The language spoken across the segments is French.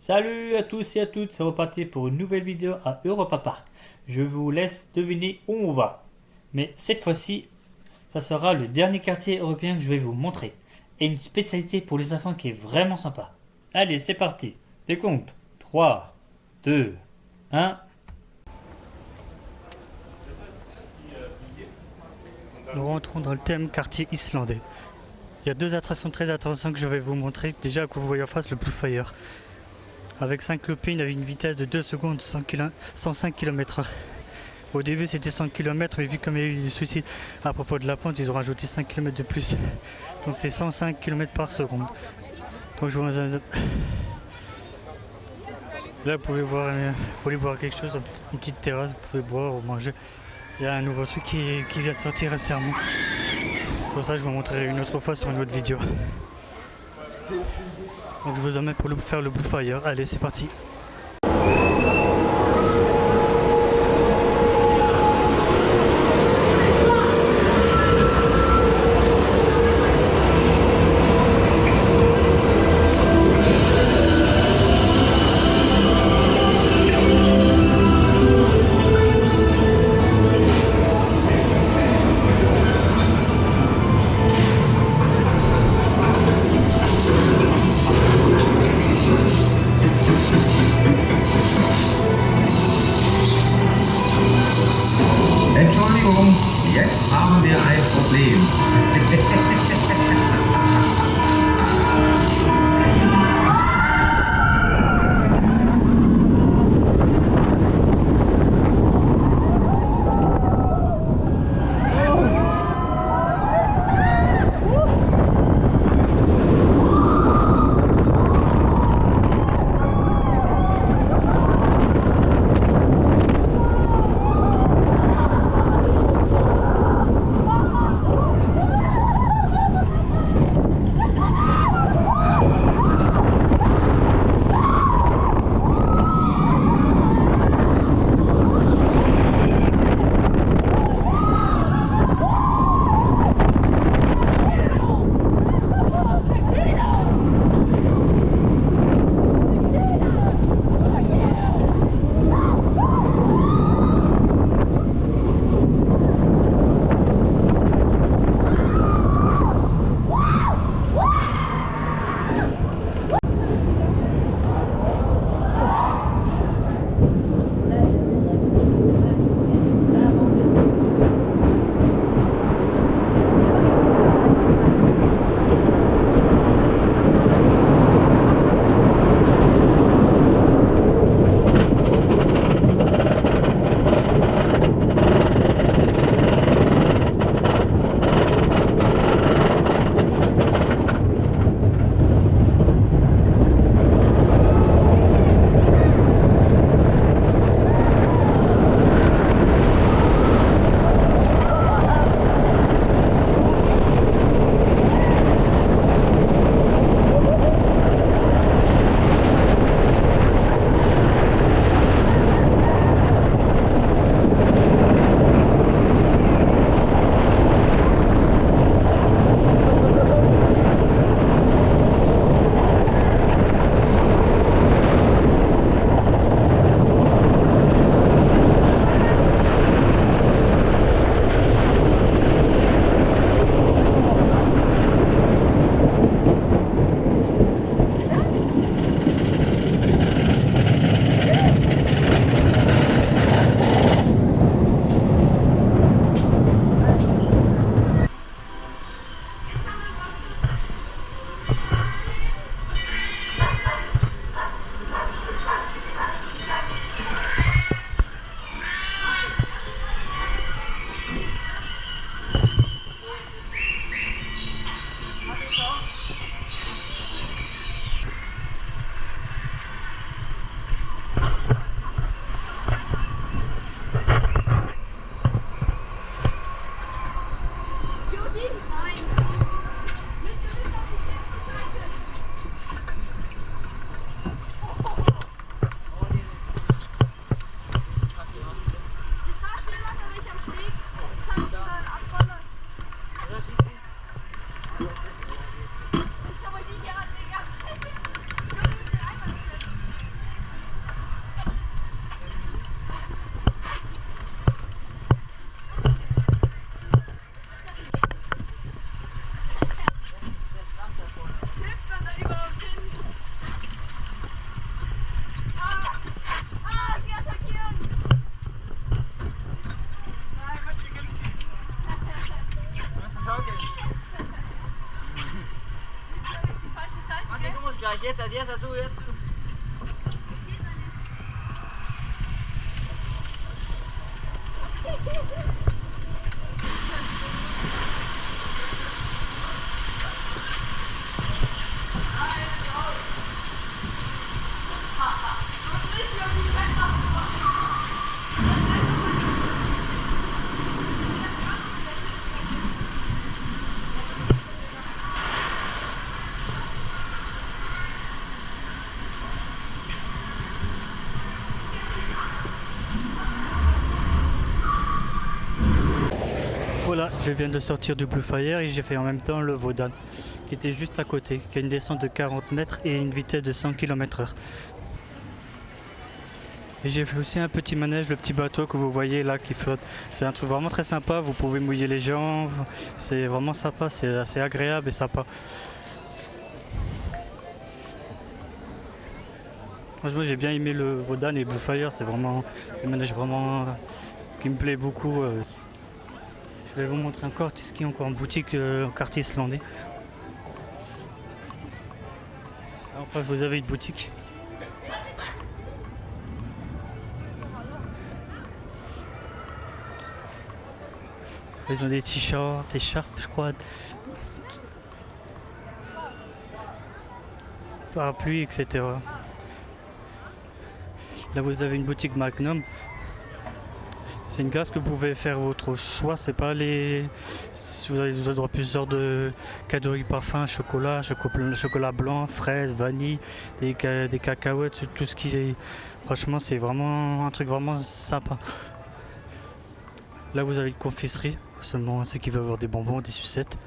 Salut à tous et à toutes, c'est reparti pour une nouvelle vidéo à Europa Park. Je vous laisse deviner où on va. Mais cette fois-ci, ça sera le dernier quartier européen que je vais vous montrer. Et une spécialité pour les enfants qui est vraiment sympa. Allez, c'est parti. Décompte. 3, 2, 1. Nous rentrons dans le thème quartier islandais. Il y a deux attractions très intéressantes que je vais vous montrer. Déjà, que vous voyez en face, le Blue Fire. Avec 5 loopings, avec une vitesse de 2 secondes, 105 km/h. Au début, c'était 100 km, mais vu comme il y a eu des soucis à propos de la pente, ils ont rajouté 5 km de plus. Donc c'est 105 km par seconde. Donc je vous... Là, vous voulez boire quelque chose, une petite terrasse, vous pouvez boire ou manger. Il y a un nouveau truc qui vient de sortir récemment. Tout ça, je vous montrerai une autre fois sur une autre vidéo. Donc je vous emmène pour faire le Blue Fire. Allez, c'est parti. Sadiasa tuh ya. Voilà, je viens de sortir du Blue Fire et j'ai fait en même temps le Vaudan, qui était juste à côté, qui a une descente de 40 mètres et une vitesse de 100 km/h. Et j'ai fait aussi un petit manège, le petit bateau que vous voyez là qui flotte. C'est un truc vraiment très sympa, vous pouvez mouiller les jambes, c'est vraiment sympa, c'est assez agréable et sympa. Franchement j'ai bien aimé le Vaudan et Blue Fire, c'est vraiment un manège vraiment qui me plaît beaucoup. Je vais vous montrer encore ce qui est encore en boutique en quartier islandais. En face vous avez une boutique. Ils ont des t-shirts, écharpes je crois, parapluies, etc. Là vous avez une boutique Magnum. C'est une glace que vous pouvez faire votre choix, c'est pas les... Vous avez droit à plusieurs de catégories parfums, chocolat blanc, fraise, vanille, des cacahuètes, tout ce qui est... Franchement c'est vraiment un truc vraiment sympa. Là vous avez une confiserie, seulement ceux qui veulent avoir des bonbons, des sucettes.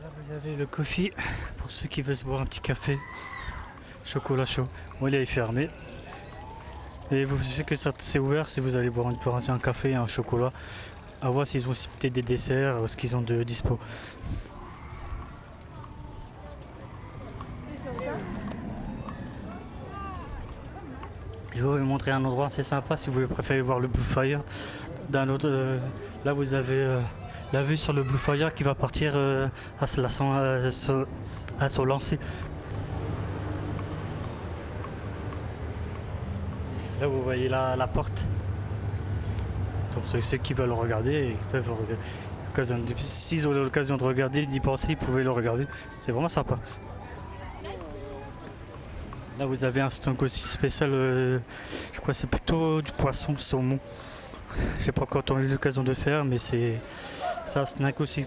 Là vous avez le coffee, pour ceux qui veulent se boire un petit café. Chocolat chaud. Bon, il est fermé. Et vous savez que c'est ouvert si vous allez boire un café et un chocolat. À voir s'ils ont aussi peut-être des desserts, ce qu'ils ont de dispo. Je vais vous montrer un endroit assez sympa si vous préférez voir le Blue Fire. Là vous avez la vue sur le Blue Fire qui va partir à son lancer. Là vous voyez la porte. Donc ceux qui veulent regarder, ils peuvent regarder. S'ils ont l'occasion de regarder, d'y penser, ils pouvaient le regarder. C'est vraiment sympa. Là vous avez un stand aussi spécial, je crois que c'est plutôt du poisson, saumon. Je sais pas quand on a eu l'occasion de faire, mais c'est un snack aussi.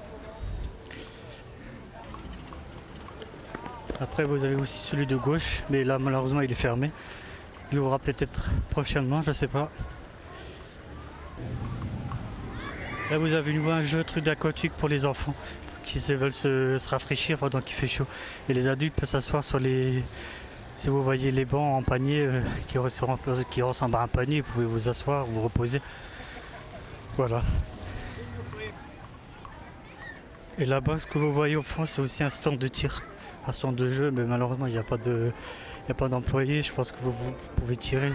Après vous avez aussi celui de gauche, mais là malheureusement il est fermé. Il ouvrira peut-être prochainement, je sais pas. Là vous avez un jeu truc d'aquatique pour les enfants qui veulent se rafraîchir pendant qu'il fait chaud. Et les adultes peuvent s'asseoir sur les... Si vous voyez les bancs en panier qui ressemblent à un panier, vous pouvez vous asseoir, vous reposer. Voilà. Et là-bas ce que vous voyez au fond c'est aussi un stand de tir. Un stand de jeu, mais malheureusement il n'y a pas d'employés, je pense que vous pouvez tirer.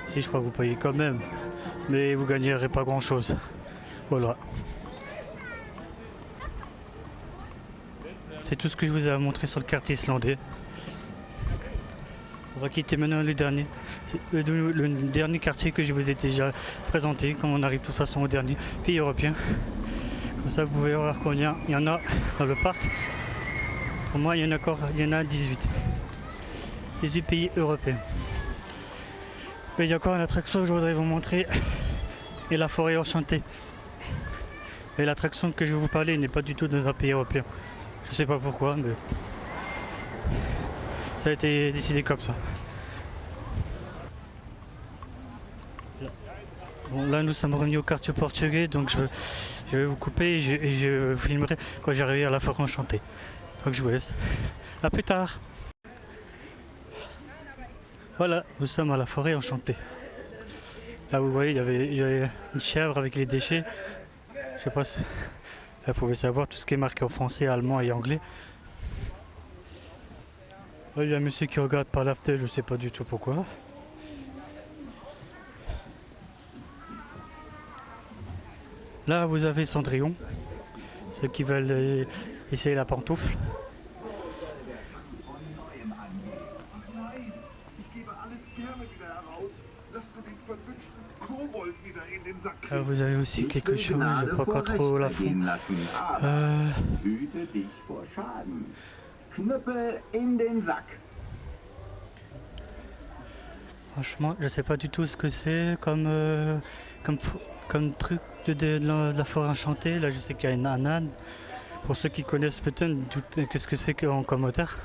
Si je crois que vous payez quand même, mais vous gagnerez pas grand chose. Voilà. C'est tout ce que je vous ai montré sur le quartier islandais. On va quitter maintenant le dernier. C'est le dernier quartier que je vous ai déjà présenté, comme on arrive de toute façon au dernier pays européen. Comme ça vous pouvez voir combien il y en a dans le parc. Pour moi il y en a 18. 18 pays européens. Mais il y a encore une attraction que je voudrais vous montrer, et la forêt enchantée. Et l'attraction que je vais vous parler n'est pas du tout dans un pays européen. Je sais pas pourquoi, mais ça a été décidé comme ça. Bon, là nous sommes revenus au quartier portugais, donc je vais vous couper et je vous filmerai quand j'arriverai à la forêt enchantée. Donc je vous laisse. A plus tard. Voilà, nous sommes à la forêt enchantée. Là vous voyez, il y avait une chèvre avec les déchets. Je sais pas si vous pouvez savoir tout ce qui est marqué en français, allemand et anglais. Là, il y a un monsieur qui regarde par la fenêtre, je sais pas du tout pourquoi. Là, vous avez Cendrillon, ceux qui veulent essayer la pantoufle. Là, vous avez aussi quelque chose, je pas encore trop la fond. Franchement, je sais pas du tout ce que c'est comme, comme truc de la forêt enchantée. Là, je sais qu'il y a un âne. Pour ceux qui connaissent peut-être, qu'est-ce que c'est qu'en commentaire.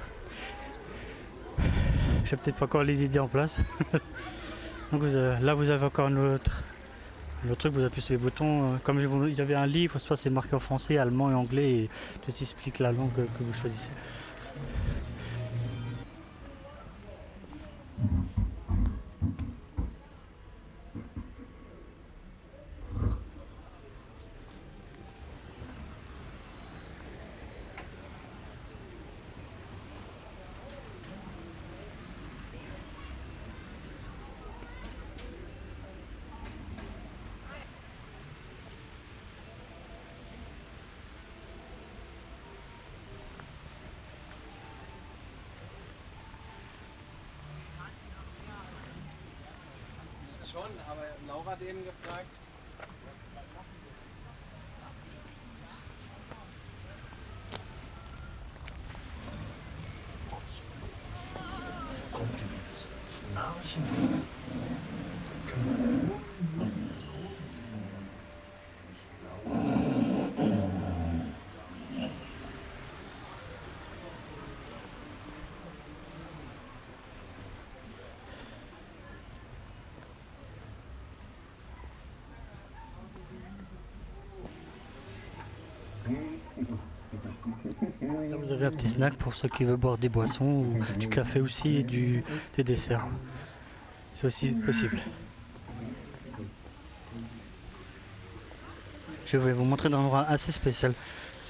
J'ai peut-être pas encore les idées en place. Donc là, vous avez encore le truc, vous appuyez sur les boutons. Comme il y avait un livre, soit c'est marqué en français, allemand et anglais, et tout explique la langue que vous choisissez. Schon, aber Laura hat eben gefragt. Konnte dieses Schnarchen, das kann man so Là, vous avez un petit snack pour ceux qui veulent boire des boissons ou du café aussi et des desserts. C'est aussi possible. Je vais vous montrer dans un endroit assez spécial.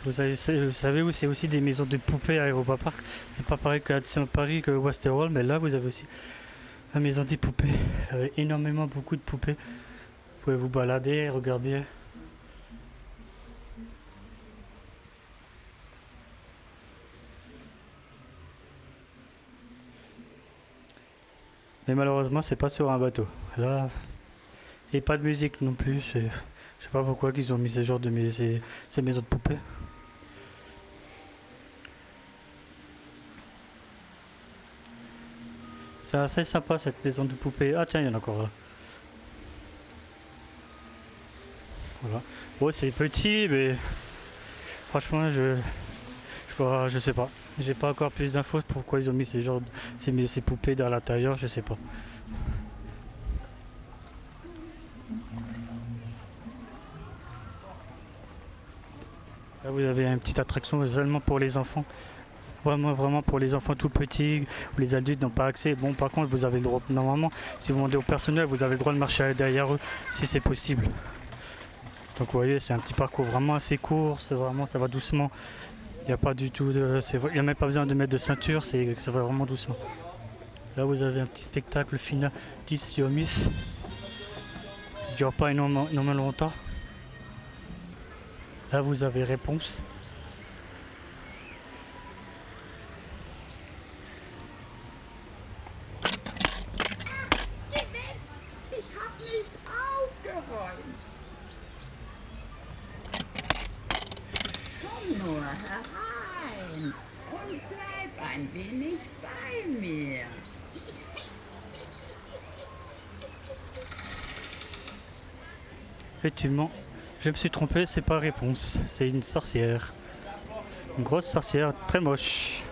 Vous savez où c'est aussi des maisons de poupées à Europa Park. C'est pas pareil qu'à Disneyland Paris que Westworld, mais là vous avez aussi la maison des poupées. Énormément beaucoup de poupées. Vous pouvez vous balader, regarder. Mais malheureusement, c'est pas sur un bateau. Là, et pas de musique non plus. Je sais pas pourquoi qu'ils ont mis ces genres de ces maisons de poupées. C'est assez sympa cette maison de poupées. Ah tiens, il y en a encore là. Voilà. Bon, c'est petit, mais franchement, je sais pas. J'ai pas encore plus d'infos pourquoi ils ont mis ces poupées dans l'intérieur, je sais pas. Là, vous avez une petite attraction seulement pour les enfants. Vraiment pour les enfants tout petits ou les adultes n'ont pas accès. Bon, par contre, vous avez le droit, normalement, si vous demandez au personnel, vous avez le droit de marcher derrière eux si c'est possible. Donc, vous voyez, c'est un petit parcours vraiment assez court, ça va doucement. Il n'y a pas du tout il n'y a même pas besoin de mettre de ceinture, ça va vraiment doucement. Là, vous avez un petit spectacle final d'ici au Miss. Il ne dure pas énormément longtemps. Là, vous avez réponse. Ich hab nicht aufgeräumt. Komm nur herein und bleib ein wenig bei mir. Effectivement, je me suis trompé, c'est pas réponse, c'est une sorcière. Une grosse sorcière, très moche.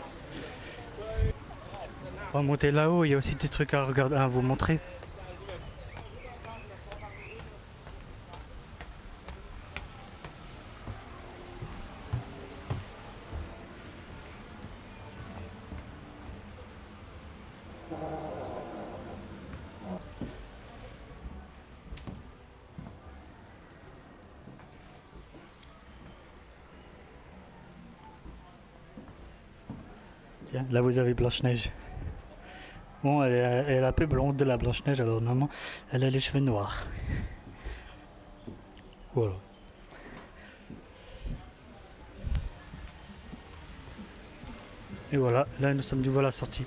On va monter là-haut, il y a aussi des trucs à regarder, à vous montrer. Tiens, là vous avez Blanche-Neige. Bon, elle est un peu blonde de la Blanche-Neige, alors normalement elle a les cheveux noirs. Voilà. Et voilà, là nous sommes du à la sortie.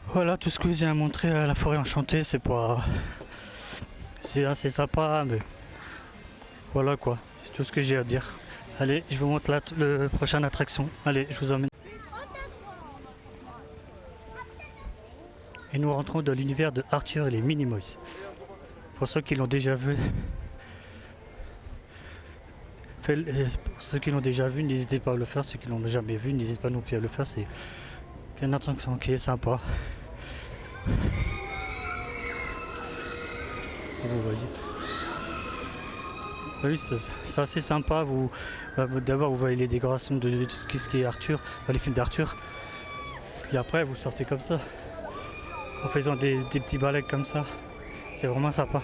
Voilà tout ce que j'ai à montrer à la forêt enchantée, c'est pas... C'est assez sympa, mais voilà quoi, c'est tout ce que j'ai à dire. Allez, je vous montre la prochaine attraction. Allez, je vous emmène. Et nous rentrons dans l'univers de Arthur et les Minimoys. Pour ceux qui l'ont déjà vu, pour ceux qui l'ont déjà vu, n'hésitez pas à le faire. Ceux qui l'ont jamais vu, n'hésitez pas non plus à le faire. C'est une attraction qui est sympa. Et vous voyez. Oui, c'est assez sympa. D'abord, vous voyez les décorations de ce qui est Arthur, dans les films d'Arthur. Et après, vous sortez comme ça, en faisant des petits balais comme ça. C'est vraiment sympa.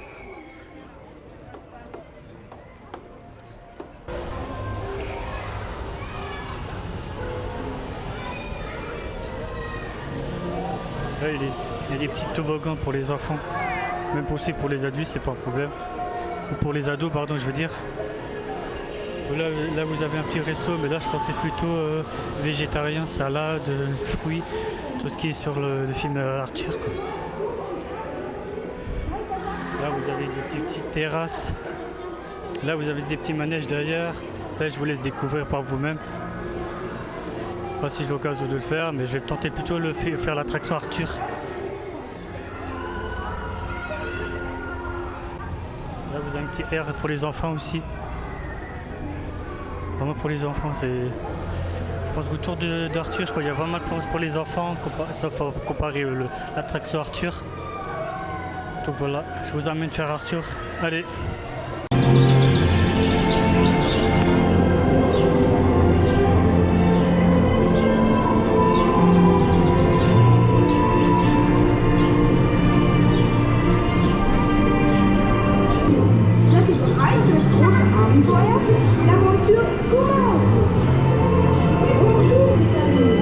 Là, il y a des petits toboggans pour les enfants. Même aussi pour les adultes, c'est pas un problème. Ou pour les ados, pardon, je veux dire. Là, vous avez un petit resto, mais là, je pensais plutôt végétarien, salade, fruits, tout ce qui est sur le film Arthur, quoi. Là, vous avez des petites terrasses. Là, vous avez des petits manèges derrière. Ça, je vous laisse découvrir par vous-même. Pas si j'ai l'occasion de le faire, mais je vais tenter plutôt de faire l'attraction Arthur. Là, vous avez un petit air pour les enfants aussi. Vraiment pour les enfants, c'est... Je pense qu'autour d'Arthur, je crois qu'il y a vraiment de place pour les enfants, sauf à comparer l'attraction Arthur. Donc voilà, je vous emmène faire Arthur. Allez! Seid ihr bereit für das große Abenteuer? L'aventure commence! Bonjour, les amis!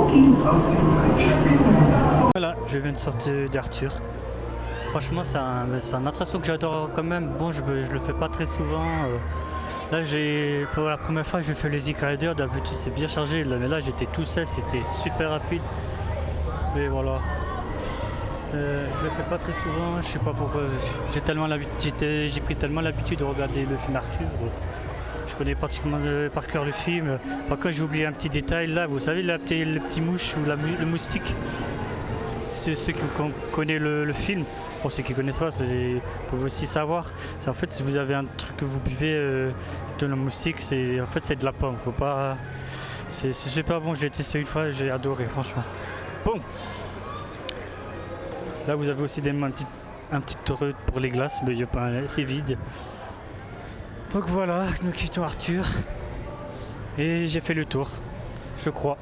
ging auf dem Trittspinnen. Voilà, je viens de sortir d'Arthur. Franchement, c'est un attraction que j'adore quand même. Bon, je le fais pas très souvent. Là, pour la première fois, j'ai fait les Easy Rider. D'habitude, c'est bien chargé. Mais là, j'étais tout seul, c'était super rapide. Mais voilà. Je le fais pas très souvent. Je sais pas pourquoi. J'ai pris tellement l'habitude de regarder le film Arthur. Je connais pratiquement par cœur le film. Par contre, j'ai oublié un petit détail là. Vous savez, le petit mouche ou le moustique. Ceux qui connaissent le film, pour ceux qui ne connaissent pas, vous pouvez aussi savoir. C'est en fait, si vous avez un truc que vous buvez de la moustique, en fait c'est de la pomme. Faut pas. C'est super bon. J'ai testé une fois, j'ai adoré franchement. Bon. Là, vous avez aussi un petit torrent pour les glaces, mais c'est vide. Donc voilà, nous quittons Arthur et j'ai fait le tour, je crois.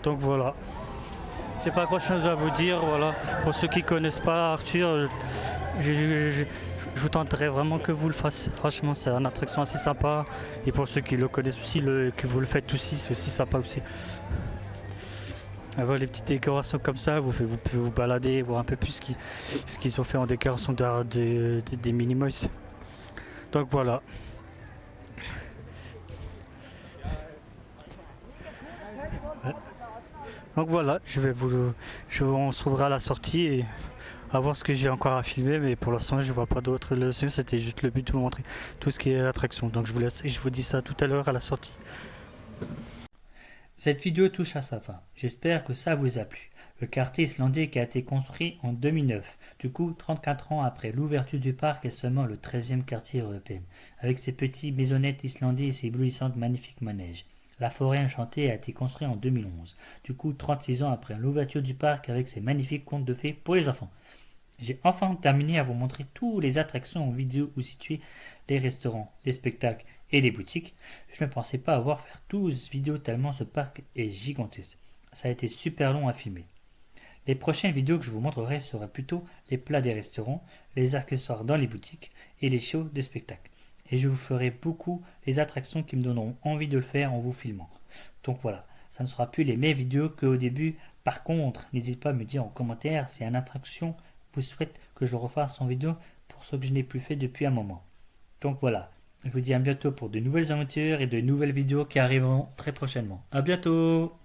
Donc voilà. J'ai pas grand chose à vous dire, voilà. Pour ceux qui connaissent pas Arthur, je vous tenterai vraiment que vous le fassiez. Franchement, c'est une attraction assez sympa. Et pour ceux qui le connaissent aussi, que vous le faites aussi, c'est aussi sympa aussi. Avoir les petites décorations comme ça, vous pouvez vous balader, voir un peu plus ce qu'ils ont fait en décoration des Minimoys. Donc voilà. Ouais. Donc voilà, on se trouvera à la sortie et à voir ce que j'ai encore à filmer, mais pour l'instant je vois pas d'autres leçons, c'était juste le but de vous montrer tout ce qui est attraction. Donc je vous laisse et je vous dis ça tout à l'heure à la sortie. Cette vidéo touche à sa fin. J'espère que ça vous a plu. Le quartier islandais qui a été construit en 2009, du coup 34 ans après l'ouverture du parc est seulement le 13e quartier européen, avec ses petits maisonnettes islandais et ses éblouissantes magnifiques manèges. La forêt enchantée a été construite en 2011, du coup 36 ans après l'ouverture du parc avec ses magnifiques contes de fées pour les enfants. J'ai enfin terminé à vous montrer toutes les attractions en vidéo où situés les restaurants, les spectacles et les boutiques. Je ne pensais pas avoir fait 12 vidéos tellement ce parc est gigantesque. Ça a été super long à filmer. Les prochaines vidéos que je vous montrerai seraient plutôt les plats des restaurants, les accessoires dans les boutiques et les shows des spectacles. Et je vous ferai beaucoup les attractions qui me donneront envie de le faire en vous filmant. Donc voilà, ça ne sera plus les mêmes vidéos qu'au début. Par contre, n'hésitez pas à me dire en commentaire si une attraction vous souhaite que je le refasse en vidéo pour ce que je n'ai plus fait depuis un moment. Donc voilà, je vous dis à bientôt pour de nouvelles aventures et de nouvelles vidéos qui arriveront très prochainement. À bientôt!